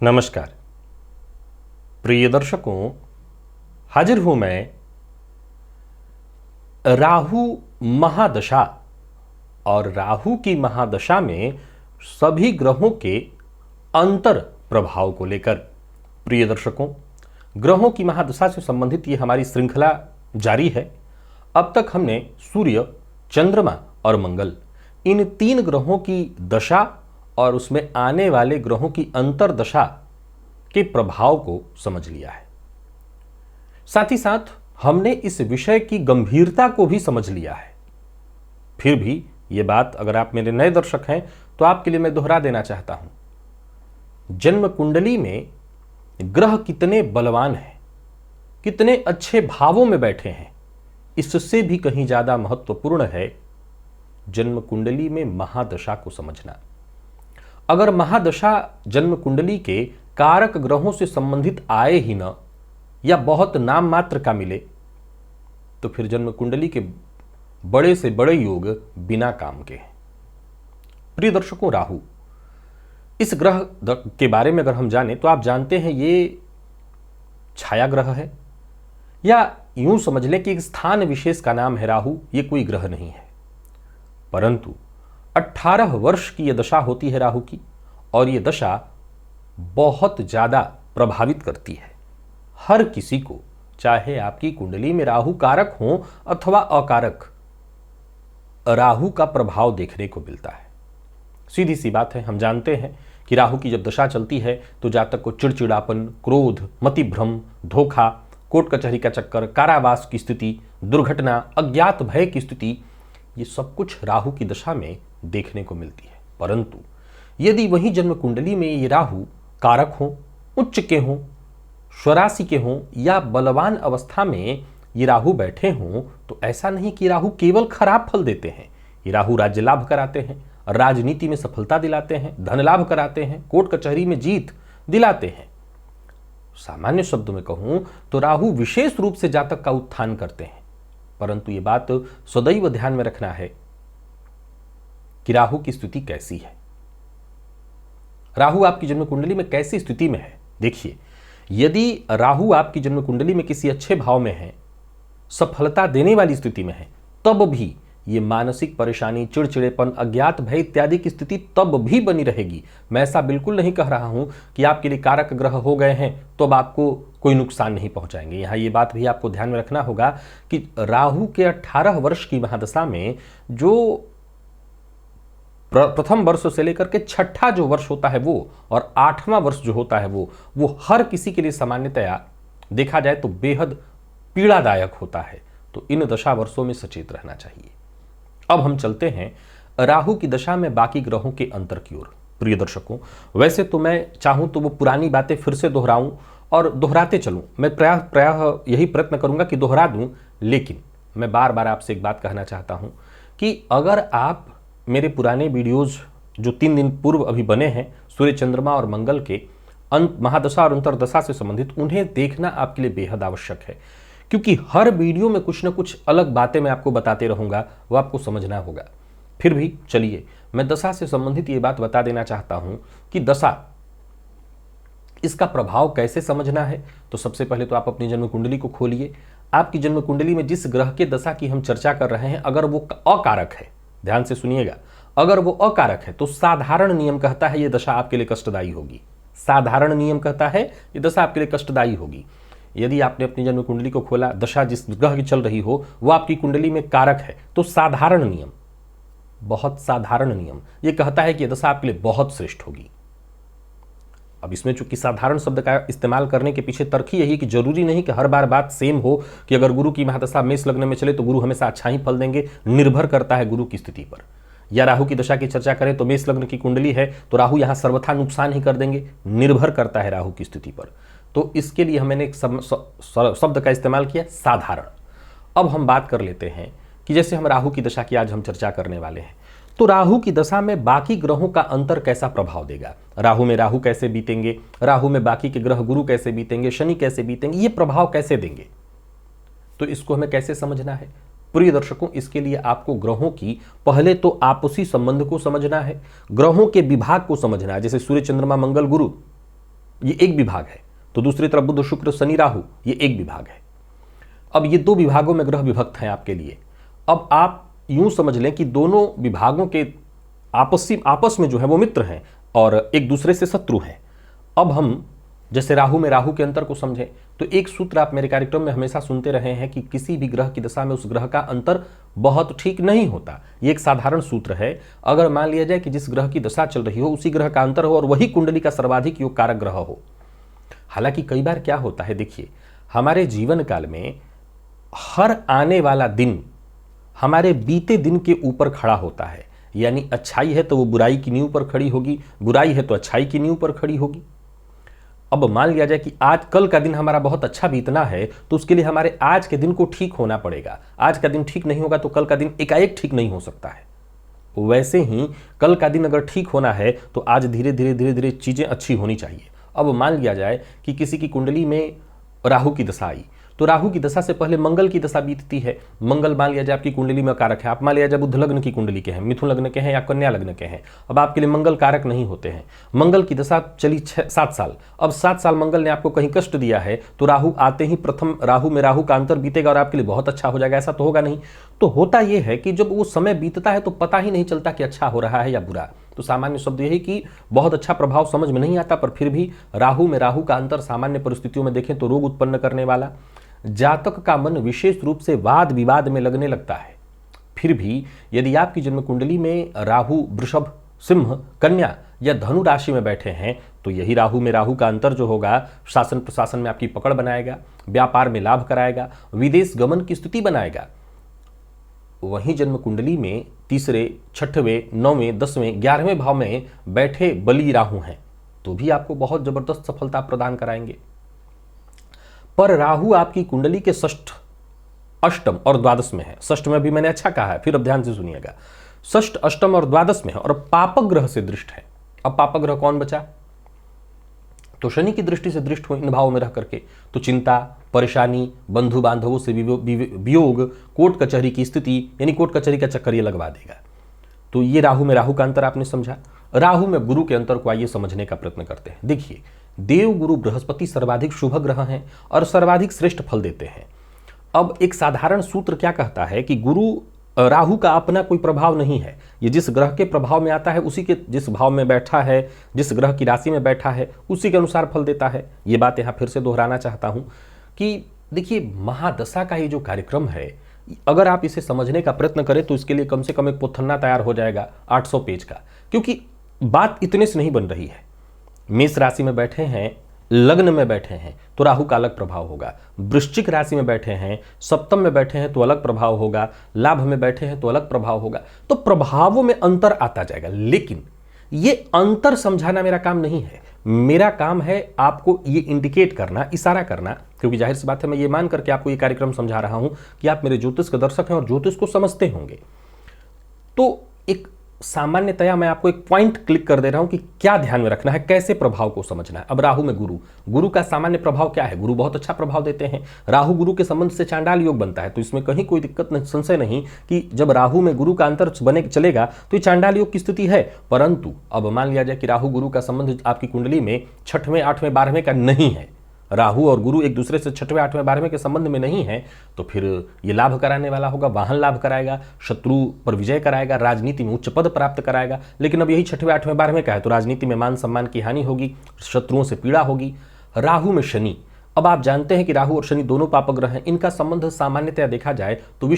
नमस्कार प्रिय दर्शकों, हाजिर हूं मैं राहु महादशा और राहु की महादशा में सभी ग्रहों के अंतर प्रभाव को लेकर। प्रिय दर्शकों, ग्रहों की महादशा से संबंधित ये हमारी श्रृंखला जारी है। अब तक हमने सूर्य, चंद्रमा और मंगल, इन तीन ग्रहों की दशा और उसमें आने वाले ग्रहों की अंतरदशा के प्रभाव को समझ लिया है। साथ ही साथ हमने इस विषय की गंभीरता को भी समझ लिया है। फिर भी ये बात, अगर आप मेरे नए दर्शक हैं तो आपके लिए मैं दोहरा देना चाहता हूं। जन्म कुंडली में ग्रह कितने बलवान हैं, कितने अच्छे भावों में बैठे हैं, इससे भी कहीं ज्यादा महत्वपूर्ण है जन्म कुंडली में महादशा को समझना। अगर महादशा जन्म कुंडली के कारक ग्रहों से संबंधित आए ही न, या बहुत नाम मात्र का मिले, तो फिर जन्म कुंडली के बड़े से बड़े योग बिना काम के हैं। प्रिय दर्शकों, राहु इस ग्रह के बारे में अगर हम जाने तो आप जानते हैं ये छाया ग्रह है, या यूं समझ लें कि एक स्थान विशेष का नाम है राहु। ये कोई ग्रह नहीं है, परंतु 18 वर्ष की यह दशा होती है राहु की, और यह दशा बहुत ज्यादा प्रभावित करती है हर किसी को, चाहे आपकी कुंडली में राहु कारक हो अथवा अकारक। राहु का प्रभाव देखने को मिलता है। सीधी सी बात है, हम जानते हैं कि राहु की जब दशा चलती है तो जातक को चिड़चिड़ापन, क्रोध, मतिभ्रम, धोखा, कोर्ट कचहरी का चक्कर, कारावास की स्थिति, दुर्घटना, अज्ञात भय की स्थिति, ये सब कुछ राहु की दशा में देखने को मिलती है। परंतु यदि वही जन्म कुंडली में ये राहु कारक हो, उच्च के हों, स्वराशि के हों, या बलवान अवस्था में ये राहु बैठे हों, तो ऐसा नहीं कि राहु केवल खराब फल देते हैं। ये राहु राज्य लाभ कराते हैं, राजनीति में सफलता दिलाते हैं, धन लाभ कराते हैं, कोर्ट कचहरी में जीत दिलाते हैं। सामान्य शब्दों में कहूं तो राहु विशेष रूप से जातक का उत्थान करते हैं। परंतु ये बात सदैव ध्यान में रखना है कि राहु की स्थिति कैसी है, राहु आपकी जन्म कुंडली में कैसी स्थिति में है। देखिए, यदि राहु आपकी जन्म कुंडली में किसी अच्छे भाव में है, सफलता देने वाली स्थिति में है, तब भी ये मानसिक परेशानी, चिड़चिड़ेपन, अज्ञात भय इत्यादि की स्थिति तब भी बनी रहेगी। मैं ऐसा बिल्कुल नहीं कह रहा हूं कि आपके लिए कारक ग्रह हो गए हैं तो अब आपको कोई नुकसान नहीं पहुंचाएंगे। यहां ये बात भी आपको ध्यान में रखना होगा कि राहु के 18 वर्ष की महादशा में जो प्रथम वर्ष से लेकर के छठा जो वर्ष होता है वो, और 8वां वर्ष जो होता है वो हर किसी के लिए सामान्यतया देखा जाए तो बेहद पीड़ादायक होता है। तो इन दशा वर्षों में सचेत रहना चाहिए। अब हम चलते हैं राहु की दशा में बाकी ग्रहों के अंतर की ओर। प्रिय दर्शकों, वैसे तो मैं चाहूं तो वो पुरानी बातें फिर से दोहराऊं और दोहराते चलूं, मैं प्रायः यही प्रयत्न करूंगा कि दोहरा दूं, लेकिन मैं बार बार आपसे एक बात कहना चाहता हूं कि अगर आप मेरे पुराने वीडियोज जो 3 दिन पूर्व अभी बने हैं, सूर्य, चंद्रमा और मंगल के महादशा और अंतरदशा से संबंधित, उन्हें देखना आपके लिए बेहद आवश्यक है, क्योंकि हर वीडियो में कुछ न कुछ अलग बातें मैं आपको बताते रहूंगा, वो आपको समझना होगा। फिर भी चलिए, मैं दशा से संबंधित ये बात बता देना चाहता हूं कि दशा, इसका प्रभाव कैसे समझना है। तो सबसे पहले तो आप अपनी जन्म कुंडली को खोलिए। आपकी जन्म कुंडली में जिस ग्रह के दशा की हम चर्चा कर रहे हैं, अगर वो अकारक है, ध्यान से सुनिएगा, अगर वो अकारक है तो साधारण नियम कहता है ये दशा आपके लिए कष्टदायी होगी। साधारण नियम कहता है ये दशा आपके लिए कष्टदायी होगी। यदि आपने अपनी जन्म कुंडली को खोला, दशा जिस ग्रह की चल रही हो वो आपकी कुंडली में कारक है, तो साधारण नियम, बहुत साधारण नियम ये कहता है कि यह दशा आपके लिए बहुत श्रेष्ठ होगी। अब इसमें चूंकि साधारण शब्द का इस्तेमाल करने के पीछे तर्क ही यही कि जरूरी नहीं कि हर बार बात सेम हो, कि अगर गुरु की महादशा मेष लग्न में चले तो गुरु हमेशा अच्छा ही फल देंगे। निर्भर करता है गुरु की स्थिति पर। या राहु की दशा की चर्चा करें तो मेष लग्न की कुंडली है तो राहु यहां सर्वथा नुकसान ही कर देंगे। निर्भर करता है राहु की स्थिति पर। तो इसके लिए मैंने एक शब्द का इस्तेमाल किया, साधारण। अब हम बात कर लेते हैं कि जैसे हम राहु की दशा की आज हम चर्चा करने वाले हैं, तो राहु की दशा में बाकी ग्रहों का अंतर कैसा प्रभाव देगा। राहु में राहु कैसे बीतेंगे, राहु में बाकी के ग्रह गुरु कैसे बीतेंगे, शनि कैसे बीतेंगे, ये प्रभाव कैसे देंगे, तो इसको हमें कैसे समझना है। प्रिय दर्शकों, इसके लिए आपको ग्रहों की पहले तो आपसी संबंध को समझना है, ग्रहों के विभाग को समझना है। जैसे सूर्य, चंद्रमा, मंगल, गुरु, ये एक विभाग है, तो दूसरी तरफ बुध शुक्र शनि राहु ये एक विभाग है। अब ये दो विभागों में ग्रह विभक्त हैं आपके लिए। अब आप यूं समझ लें कि दोनों विभागों के आपस में जो है वो मित्र हैं और एक दूसरे से शत्रु हैं। अब हम जैसे राहु में राहु के अंतर को समझें तो एक सूत्र आप मेरे कार्यक्रम में हमेशा सुनते रहे हैं कि किसी भी ग्रह की दशा में उस ग्रह का अंतर बहुत ठीक नहीं होता। ये एक साधारण सूत्र है। अगर मान लिया जाए कि जिस ग्रह की दशा चल रही हो उसी ग्रह का अंतर हो और वही कुंडली का सर्वाधिक योग कारक ग्रह हो। हालांकि कई बार क्या होता है, देखिए हमारे जीवन काल में हर आने वाला दिन हमारे बीते दिन के ऊपर खड़ा होता है। यानी अच्छाई है तो वो बुराई की नींव पर खड़ी होगी, बुराई है तो अच्छाई की नींव पर खड़ी होगी। अब मान लिया जाए कि आज कल का दिन हमारा बहुत अच्छा बीतना है तो उसके लिए हमारे आज के दिन को ठीक होना पड़ेगा। आज का दिन ठीक नहीं होगा तो कल का दिन एकाएक ठीक नहीं हो सकता है। वैसे ही कल का दिन अगर ठीक होना है तो आज धीरे धीरे चीजें अच्छी होनी चाहिए। अब मान लिया जाए कि किसी की कुंडली में राहु की दशा आई तो राहु की दशा से पहले मंगल की दशा बीतती है। मंगल मान लिया जाए आपकी कुंडली में कारक है। आप मान लिया जाए बुध लग्न की कुंडली के हैं, मिथुन लग्न के हैं या कन्या लग्न के हैं। अब आपके लिए मंगल कारक नहीं होते हैं। मंगल की दशा चली 7 साल। अब 7 साल मंगल ने आपको कहीं कष्ट दिया है तो राहु आते ही प्रथम राहु में राहु का अंतर बीतेगा और आपके लिए बहुत अच्छा हो जाएगा, ऐसा तो होगा नहीं। तो होता यह है कि जब वो समय बीतता है तो पता ही नहीं चलता कि अच्छा हो रहा है या बुरा। तो सामान्य शब्द यही कि बहुत अच्छा प्रभाव समझ में नहीं आता, पर फिर भी राहु में राहु का अंतर सामान्य परिस्थितियों में देखें तो रोग उत्पन्न करने वाला, जातक का मन विशेष रूप से वाद विवाद में लगने लगता है। फिर भी यदि आपकी जन्म कुंडली में राहु वृषभ, सिंह, कन्या या धनु राशि में बैठे हैं तो यही राहु में राहु का अंतर जो होगा शासन प्रशासन में आपकी पकड़ बनाएगा, व्यापार में लाभ कराएगा, विदेश गमन की स्थिति बनाएगा। वहीं जन्म कुंडली में तीसरे, छठवें, 9वें, 10वें, 11वें भाव में बैठे बली राहु हैं तो भी आपको बहुत जबरदस्त सफलता प्रदान कराएंगे। पर राहु आपकी कुंडली के षष्ठ, अष्टम और द्वादश में है। षष्ठ में भी मैंने अच्छा कहा है, फिर अब ध्यान से सुनिएगा। षष्ठ, अष्टम और द्वादश में है और पापक ग्रह से दृष्ट है। अब पापक ग्रह कौन बचा? तो शनि की दृष्टि से दृष्ट हो इन भावों में रह करके तो चिंता, परेशानी, बंधु बांधवों से वियोग, कोर्ट कचहरी की स्थिति, यानी कोर्ट कचहरी का चक्कर ये लगवा देगा। तो ये राहु में राहु का अंतर आपने समझा। राहु में गुरु के अंतर को आइए समझने का प्रयत्न करते हैं। देखिए, देव गुरु बृहस्पति सर्वाधिक शुभ ग्रह हैं और सर्वाधिक श्रेष्ठ फल देते हैं। अब एक साधारण सूत्र क्या कहता है कि गुरु राहु का अपना कोई प्रभाव नहीं है। ये जिस ग्रह के प्रभाव में आता है उसी के, जिस भाव में बैठा है, जिस ग्रह की राशि में बैठा है उसी के अनुसार फल देता है। ये बात यहाँ फिर से दोहराना चाहता हूँ कि देखिए, महादशा का ये जो कार्यक्रम है, अगर आप इसे समझने का प्रयत्न करें तो इसके लिए कम से कम एक पोथन्ना तैयार हो जाएगा 800 पेज का, क्योंकि बात इतने से नहीं बन रही है। मेष राशि में बैठे हैं, लग्न में बैठे हैं तो राहु का अलग प्रभाव होगा। वृश्चिक राशि में बैठे हैं, सप्तम में बैठे हैं तो अलग प्रभाव होगा। लाभ में बैठे हैं तो अलग प्रभाव होगा। तो प्रभावों में अंतर आता जाएगा। लेकिन ये अंतर समझाना मेरा काम नहीं है। मेरा काम है आपको ये इंडिकेट करना, इशारा करना, क्योंकि जाहिर सी बात है मैं ये मान करके आपको ये कार्यक्रम समझा रहा हूं कि आप मेरे ज्योतिष के दर्शक हैं और ज्योतिष को समझते होंगे। तो एक सामान्यतया मैं आपको एक पॉइंट क्लिक कर दे रहा हूं कि क्या ध्यान में रखना है, कैसे प्रभाव को समझना है। अब राहु में गुरु, गुरु का सामान्य प्रभाव क्या है? गुरु बहुत अच्छा प्रभाव देते हैं। राहु गुरु के संबंध से चांडाल योग बनता है, तो इसमें कहीं कोई दिक्कत नहीं, संशय नहीं कि जब राहु में गुरु का अंतर बने चलेगा तो ये चांडाल योग की स्थिति है। परंतु अब मान लिया जाए कि राहु गुरु का संबंध आपकी कुंडली में 6वें, 8वें, 12वें का नहीं है, राहु और गुरु एक दूसरे से 6वें, 8वें, 12वें के संबंध में नहीं है, तो फिर ये लाभ कराने वाला होगा। वाहन लाभ कराएगा, शत्रु पर विजय कराएगा, राजनीति में उच्च पद प्राप्त कराएगा। लेकिन अब यही 6वें, 8वें, 12वें का है तो राजनीति में मान सम्मान की हानि होगी, शत्रुओं से पीड़ा होगी। राहु में शनि, अब आप जानते हैं कि राहु और शनि दोनों पापक ग्रह हैं। इनका संबंध सामान्यतया देखा जाए तो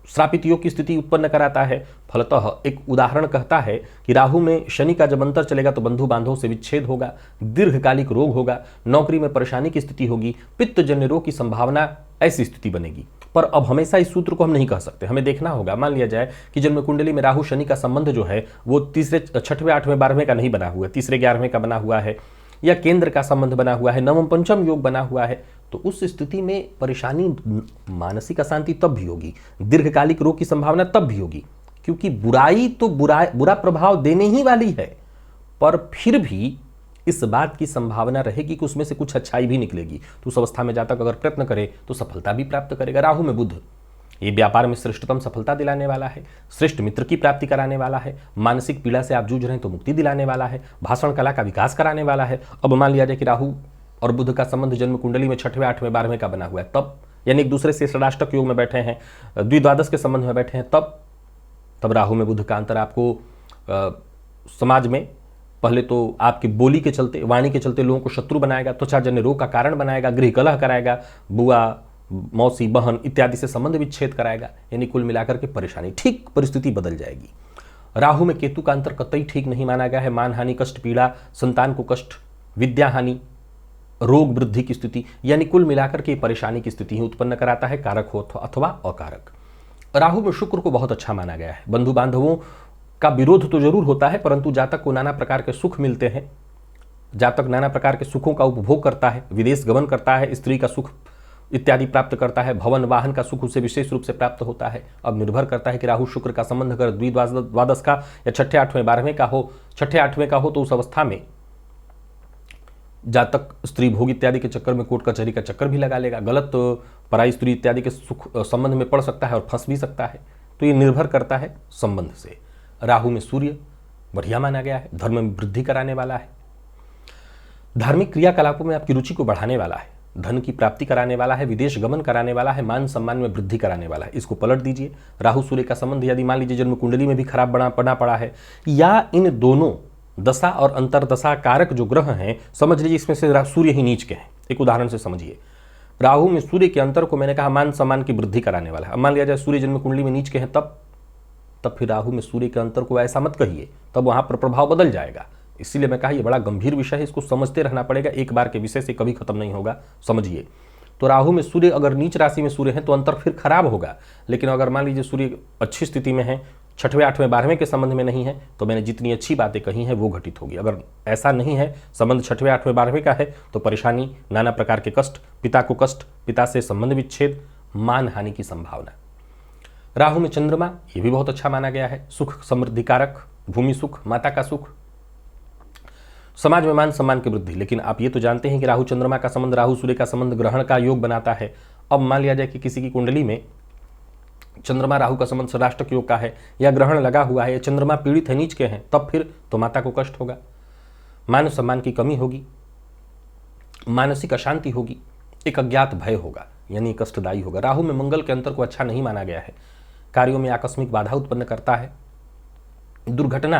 श्रापित योग की स्थिति उत्पन्न कराता है। फलतः एक उदाहरण कहता है कि राहु में शनि का जब अंतर चलेगा तो बंधु बांधवों से विच्छेद होगा, दीर्घकालिक रोग होगा, नौकरी में परेशानी की स्थिति होगी, पित्तजन्य रोग की संभावना, ऐसी स्थिति बनेगी। पर अब हमेशा इस सूत्र को हम नहीं कह सकते, हमें देखना होगा। मान लिया जाए कि जन्म कुंडली में राहु शनि का संबंध जो है वो तीसरे, 6वें, 8वें, 12वें का नहीं बना हुआ है, तीसरे, 11वें का बना हुआ है, या केंद्र का संबंध बना हुआ है, नवम पंचम योग बना हुआ है, तो उस स्थिति में परेशानी, मानसिक अशांति तब भी होगी, दीर्घकालिक रोग की संभावना तब भी होगी, क्योंकि बुराई तो बुरा प्रभाव देने ही वाली है। पर फिर भी इस बात की संभावना रहेगी कि उसमें से कुछ अच्छाई भी निकलेगी। तो उस अवस्था में जातक अगर प्रयत्न करे तो सफलता भी प्राप्त करेगा। राहु में बुध, ये व्यापार में श्रेष्ठतम सफलता दिलाने वाला है, श्रेष्ठ मित्र की प्राप्ति कराने वाला है, मानसिक पीड़ा से आप जूझ रहे हैं तो मुक्ति दिलाने वाला है, भाषण कला का विकास कराने वाला है। अब मान लिया जाए कि राहु और बुध का संबंध जन्म कुंडली में 6वें 8वें 12वें का बना हुआ है, तब यानी एक दूसरे से षडाष्टक योग में बैठे हैं, द्विद्वादश के संबंध में बैठे हैं, तब राहु में बुध का अंतर आपको समाज में पहले तो आपकी बोली के चलते, वाणी के चलते लोगों को शत्रु बनाएगा, त्वचाजन्य रोग का कारण बनाएगा, गृह कलह कराएगा, बुआ मौसी बहन इत्यादि से संबंध विच्छेद कराएगा, यानी कुल मिलाकर के परेशानी, ठीक परिस्थिति बदल जाएगी। राहु में केतु का अंतर कतई ठीक नहीं माना गया है। मानहानि, कष्ट, पीड़ा, संतान को कष्ट, विद्या हानि, रोग वृद्धि की स्थिति, यानी कुल मिलाकर के परेशानी की स्थिति ही उत्पन्न कराता है, कारक हो अथवा अकारक। राहु में शुक्र को बहुत अच्छा माना गया है। बंधु बांधवों का विरोध तो जरूर होता है, परंतु जातक को नाना प्रकार के सुख मिलते हैं, जातक नाना प्रकार के सुखों का उपभोग करता है, विदेश गमन करता है, स्त्री का सुख इत्यादि प्राप्त करता है, भवन वाहन का सुख उसे विशेष रूप से प्राप्त होता है। अब निर्भर करता है कि राहु शुक्र का संबंध अगर द्विद्वादश का या 6ठे 8वें 12वें का हो, 6ठे 8वें का हो तो उस अवस्था में जातक स्त्री भोग इत्यादि के चक्कर में कोर्ट कचहरी का चक्कर भी लगा लेगा, गलत पराई स्त्री इत्यादि के सुख संबंध में पड़ सकता है और फंस भी सकता है। तो ये निर्भर करता है संबंध से। राहु में सूर्य बढ़िया माना गया है, धर्म में वृद्धि कराने वाला है, धार्मिक क्रियाकलापों में आपकी रुचि को बढ़ाने वाला है, धन की प्राप्ति कराने वाला है, विदेश गमन कराने वाला है, मान सम्मान में वृद्धि कराने वाला है। इसको पलट दीजिए। राहु सूर्य का संबंध यदि मान लीजिए जन्म कुंडली में भी खराब बना पड़ा है, या इन दोनों दशा और अंतरदशा कारक जो ग्रह हैं, समझ लीजिए इसमें से सूर्य ही नीच के हैं। एक उदाहरण से समझिए, राहु में सूर्य के अंतर को मैंने कहा मान सम्मान की वृद्धि कराने वाला है। अब मान लिया जाए सूर्य जन्म कुंडली में नीच के हैं, तब फिर राहु में सूर्य के अंतर को ऐसा मत कहिए, तब वहां पर प्रभाव बदल जाएगा। इसीलिए मैं कहा ये बड़ा गंभीर विषय है, इसको समझते रहना पड़ेगा, एक बार के विषय से कभी खत्म नहीं होगा, समझिए। तो राहु में सूर्य अगर नीच राशि में सूर्य है तो अंतर फिर खराब होगा, लेकिन अगर मान लीजिए सूर्य अच्छी स्थिति में है, 6वें 8वें 12वें के संबंध में नहीं है, तो मैंने जितनी अच्छी बातें कही हैं वो घटित होगी। अगर ऐसा नहीं है, संबंध 6वें 8वें 12वें का है, तो परेशानी, नाना प्रकार के कष्ट, पिता को कष्ट, पिता से संबंध विच्छेद, मान हानि की संभावना। राहु में चंद्रमा, ये भी बहुत अच्छा माना गया है, सुख समृद्धि कारक, भूमि सुख, माता का सुख, समाज में मान सम्मान की वृद्धि। लेकिन आप ये तो जानते हैं कि राहु चंद्रमा का संबंध, राहु सूर्य का संबंध ग्रहण का योग बनाता है। अब मान लिया जाए कि किसी की कुंडली में चंद्रमा राहु का संबंध षडाष्टक योग का है, या ग्रहण लगा हुआ है, या चंद्रमा पीड़ित है, नीच के हैं, तब फिर तो माता को कष्ट होगा, मान सम्मान की कमी होगी, मानसिक अशांति होगी, एक अज्ञात भय होगा, यानी कष्टदायी होगा। राहु में मंगल के अंतर को अच्छा नहीं माना गया है, कार्यों में आकस्मिक बाधा उत्पन्न करता है, दुर्घटना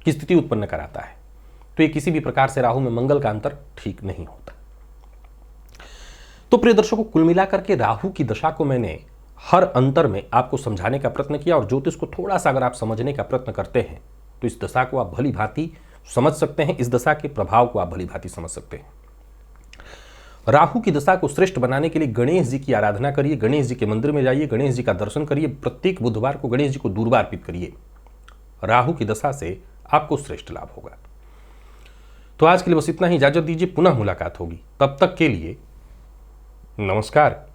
की स्थिति उत्पन्न कराता है। तो ये किसी भी प्रकार से राहु में मंगल का अंतर ठीक नहीं होता। तो प्रिय दर्शकों, कुल मिलाकर के राहु की दशा को मैंने हर अंतर में आपको समझाने का प्रयत्न किया, और ज्योतिष को थोड़ा सा अगर आप समझने का प्रयत्न करते हैं तो इस दशा को आप भली भांति समझ सकते हैं, इस दशा के प्रभाव को आप भली भांति समझ सकते हैं। राहु की दशा को श्रेष्ठ बनाने के लिए गणेश जी की आराधना करिए, गणेश जी के मंदिर में जाइए, गणेश जी का दर्शन करिए, प्रत्येक बुधवार को गणेश जी को दूर्वा अर्पित करिए। राहु की दशा से आपको श्रेष्ठ लाभ होगा। तो आज के लिए बस इतना ही, इजाजत दीजिए, पुनः मुलाकात होगी, तब तक के लिए नमस्कार।